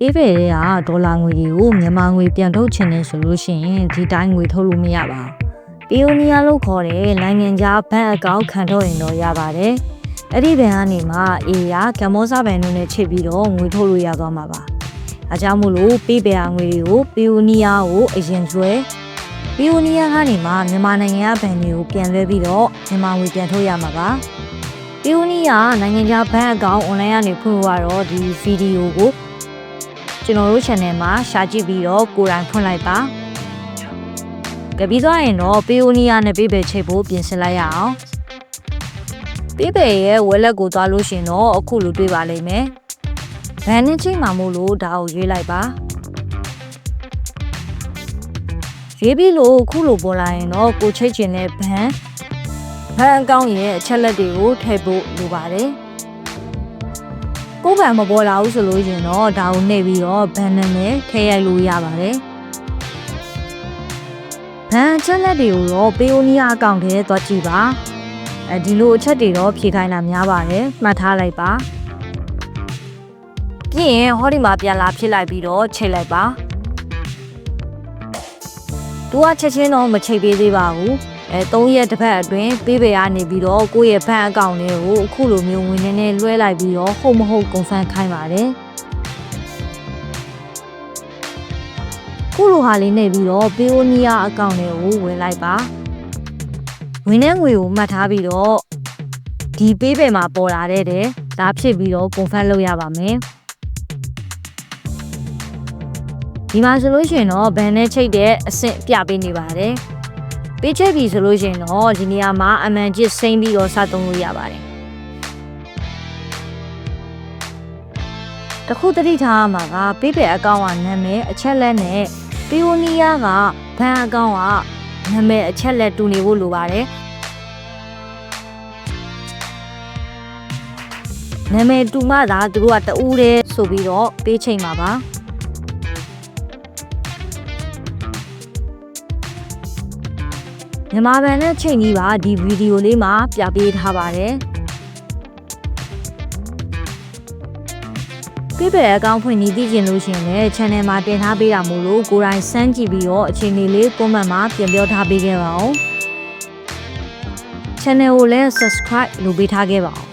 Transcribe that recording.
ပေးပေကဒေါ်လာငွေတွေကိုမြန်မာငွေပြန်ထုတ်ချင်နေဆိုလို့ရှိရင်ဒီတိုင်းငွေထုတ်လို့မရပါဘူးပီယိုနီယာလို့ခေါ်တဲ့နိုင်ငံခြားဘဏ်အကောင့်ခံထုတ်ရင်တော့ရပါတယ်အဲ့ဒီဘဏ်ကနေမှအေးရကမ္ဘောဇဘဏ်တို့နဲ့ချိတ်ပြီးတော့ငွေထုတ်လို့ရသွားမှာပါအဲကြောင့်မို့လို့ပေးပေငွေတွေကိုပီယိုနီယာကိုအရင်ကျွဲပီယိုနီယာကနေမှမြန်မာနိုင်ငံဘဏ်တွေကိုပြန်လွှဲပြီးတော့မြန်မာငွေပြန်ထုတ်ရမှာပါပီယိုနီယာနိုင်ငံခြားဘဏ်အကောင့် online ကနေဖွင့်ရတော့ဒီဗီဒီယိုကိုကျွန်တော်တို့ channel မှာရှာကြည့်ပြီးတော့ကိုယ်တိုင်ဖွင့်လိုက်ပါကြပြီးသွားရင်တော့ပီယိုနီယာနဲ့ပေးပေချိတ်ဖို့ပြင်ဆင်လိုက်ရအောင်ပေးပေရဲ့ဝက်လက်ကိုသွားလို့ရှင်တော့အခုလိုတွေ့ပါလိမ့်မယ်ဘန်နဲ့ချိတ်မှာမို့လို့ဒါကိုရွေးလိုက်ပါရွေးပြီးလို့အခုလိုပေါ်လာရင်တော့ကိုချိတ်ချင်တဲ့ဘန်အကောင့်ရဲ့အချက်လက်တွေကိုထည့်ဖို့လိုပါတယ်ကိုဗန်မပေါ်လာဘူးဆိုလို့ရင်တော့ဒါကိုနှိပ်ပြီးတော့ဘန်နဲ့ထည့်ရိုက်လို့ရပါတယ်ဘန်ချက်လက်တွေကိုတော့ပီယိုနီယာအကောင့်ထဲသွားကြည့်ပါဒီလိုအချက်တွေတော့ဖြည့်ခိုင်းတာများပါတယ်မှတ်ထားလိုက်ပါပြီးရင်ဟောဒီမှာပြန်လာဖြစ်လိုက်ပြီးတော့ချိန်လိုက်ပါသူကချက်ချင်းတော့မချိန်ပေးသေးပါဘူး3ရက်တစ်ပတ်အတွင်းပေးပေကနေပြီးတော့ကိုယ့်ရဲ့ဘဏ်အကောင့်လေးကိုအခုလိုမျိုးဝင်နေလွှဲလိုက်ပြီးတော့ဟုတ်မဟုတ်ကွန်ဖန်ခိုင်းပါတယ်ခုလိုဟာလေးနေပြီးတော့ပီယိုနီယာအကောင့်လေးကိုဝင်လိုက်ပါဝင်တဲ့ငွေကိုမှတ်ထားပြီးတော့ဒီပေးပေမှာပေါ်လာတဲ့ဒါဖြစ်ပြီးတော့ကွန်ဖန်လုပ်ရပါမယ်ဒီမှာဆိုလို့ရှိရင်တော့ဘန်နဲ့ချိတ်တဲ့အဆင့်ပြပေးနေပါတယ်ပေးချက်ပြီဆိုလို့ရှိရင်တော့ဒီနေရာမှာအမှန်ကျစ်စိမ့်ပြီးတော့စသုံးလို့ရပါတယ်တခုတတိထားမှာကပေးပေအကောင့်ကနာမည်အချက်လက်နဲ့ပီယိုနီယာကဘန်အကောင့်ကနာမည်အချက်လက်တူနေဖို့လိုပါတယ်နာမည်တူမှသာသူတို့ကတူးတယ်ဆိုပြီးတော့ပေးချိန်ပါပါမြန်မာဘဏ်နဲ့ချိန်ကြီးပါဒီဗီဒီယိုလေးမှာပြပေးထားပါတယ်ပေးပေအကောင့်ဖွင့်နေသိကျင်လို့ရှိရင်လည်း channel မှာတင်ထားပေးတာမို့လို့ကိုယ်တိုင်စမ်းကြည့်ပြီးတော့အချိန်လေး comment မှာပြန်ပြောထားပေးခဲ့ပါဦး channel ကိုလည်း subscribe လုပ်ပေးထားခဲ့ပါဦး